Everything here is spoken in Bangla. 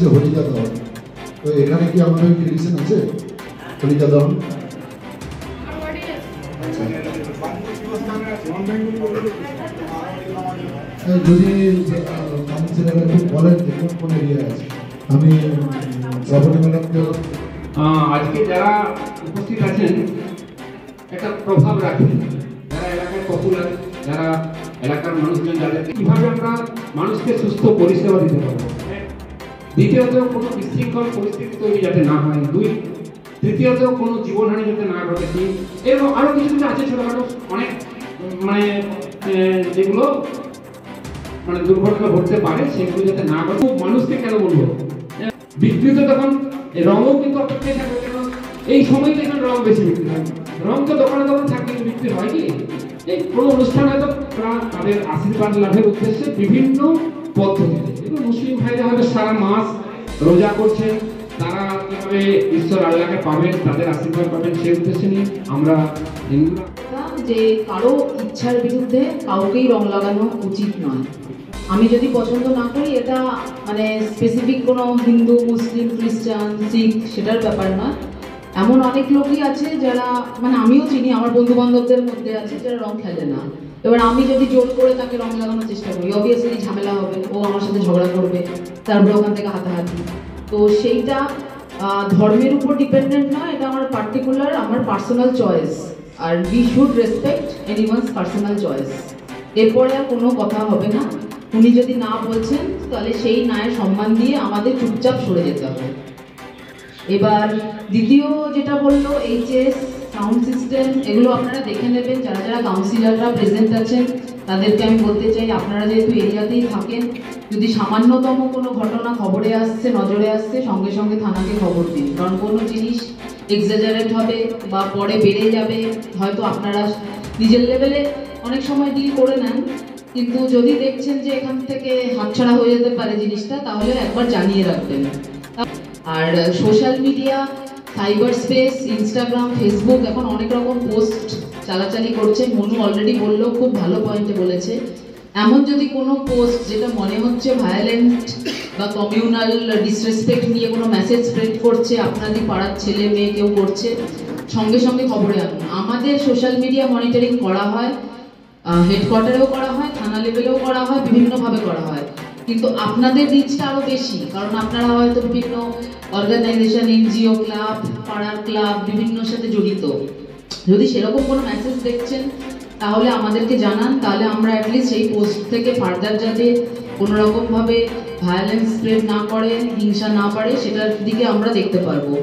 হচ্ছে হোলিকা দহন। তো এখানে কি আমাদের ট্রেডিশন আছে হোলিকা দহন? যদি কাউন্সিলর একটু বলেন যে কোন কোন এরিয়া আছে। আমি শ্রাবণী ম্যাডামকে আজকে যারা উপস্থিত আছেন একটা প্রভাব রাখেন, যারা এলাকার পপুলার, যারা এলাকার মানুষজন, যাদের কিভাবে আমরা মানুষকে সুস্থ পরিষেবা দিতে পারবো। দ্বিতীয়ত কোনো বিশৃঙ্খল পরিস্থিতি তৈরি যাতে না হয়, তৃতীয়ত কোনো জীবনহানি যাতে না ঘটে, এরকম আরো কিছু কিছু আছে ছোটখাটো অনেক যেগুলো দুর্ঘটনা ঘটতে পারে, সেগুলো যাতে না ঘটে। মানুষকে কেন বলবো বিকৃত, তখন রঙও কিন্তু অপেক্ষায় থাকবে, কেন এই সময়তে এখানে রং বেশি বিক্রি হয়। রং তো দোকানে থাকলে বিক্রি হয় কি, এই কোনো অনুষ্ঠান হয়তো তাদের আশীর্বাদ লাভের উদ্দেশ্যে বিভিন্ন পদ্ধতিতে, এবং মুসলিম ভাইরা হয়তো সারা মাস রোজা করছেন, তারা কিভাবে ঈশ্বর আল্লাহকে পাবেন, তাদের আশীর্বাদ পাবেন, সেই উদ্দেশ্যে নিয়ে আমরা হিন্দুরা যে কারো ইচ্ছার বিরুদ্ধে কাউকেই রং লাগানো উচিত নয়। আমি যদি পছন্দ না করি, এটা স্পেসিফিক কোনো হিন্দু, মুসলিম, খ্রিস্টান, শিখ সেটার ব্যাপার নয়। এমন অনেক লোকই আছে যারা আমিও চিনি, আমার বন্ধু বান্ধবদের মধ্যে আছে যারা রং খেলে না। এবার আমি যদি জোর করে তাকে রং লাগানোর চেষ্টা করি, অবভিয়াসলি ঝামেলা হবে, ও আমার সাথে ঝগড়া করবে, তারপরে ওখান থেকে হাতাহাতি। তো সেইটা ধর্মের উপর ডিপেন্ডেন্ট নয়, এটা আমার পার্টিকুলার, আমার পার্সোনাল চয়েস। আর we should respect anyone's personal choice. এরপরে আর কোনো কথা হবে না। উনি যদি না বলছেন, তাহলে সেই নায়ের সম্মান দিয়ে আমাদের চুপচাপ সরে যেতে হবে। এবার দ্বিতীয় যেটা বললো, এইচএস, সাউন্ড সিস্টেম, এগুলো আপনারা দেখে নেবেন। যারা যারা কাউন্সিলররা প্রেজেন্ট আছেন তাদেরকে আমি বলতে চাই, আপনারা যেহেতু এরিয়াতেই থাকেন, যদি সামান্যতম কোনো ঘটনা খবরে আসছে, নজরে আসছে, সঙ্গে সঙ্গে থানাকে খবর দিন। কারণ কোনো জিনিস এক্সাজারেট হবে বা পরে বেড়ে যাবে, হয়তো আপনারা নিজের লেভেলে অনেক সময় ডিল করে নেন, কিন্তু যদি দেখছেন যে এখান থেকে হাতছাড়া হয়ে যেতে পারে জিনিসটা, তাহলে একবার জানিয়ে রাখবেন। আর social media, cyber space, Instagram, Facebook, এখন অনেক রকম পোস্ট চালাচালি করছে। মনু অলরেডি বললো, খুব ভালো পয়েন্টে বলেছে। এমন যদি কোনো পোস্ট যেটা মনে হচ্ছে ভায়োলেন্ট বা কমিউনাল ডিসরেসপেক্ট নিয়ে কোনো মেসেজ স্প্রেড করছে, আপনাদের পাড়ার ছেলে মেয়ে কেউ করছে, সঙ্গে সঙ্গে খবরে আনুন। আমাদের সোশ্যাল মিডিয়া মনিটরিং করা হয়, হেডকোয়ার্টারেও করা হয়, থানা লেভেলেও করা হয়, বিভিন্নভাবে করা হয়। কিন্তু আপনাদের রিচটা আরও বেশি, কারণ আপনারা হয়তো বিভিন্ন অর্গানাইজেশন, এনজিও, ক্লাব, পাড়ার ক্লাব, বিভিন্নর সাথে জড়িত। যদি সেরকম কোনো মেসেজ দেখছেন, তাহলে আমাদেরকে জানান, তাহলে আমরা অ্যাটলিস্ট সেই পোস্ট থেকে ফার্দার যাতে কোনোরকমভাবে ভায়োলেন্স স্প্রেড না করে, হিংসা না বাড়ে, সেটার দিকে আমরা দেখতে পারবো।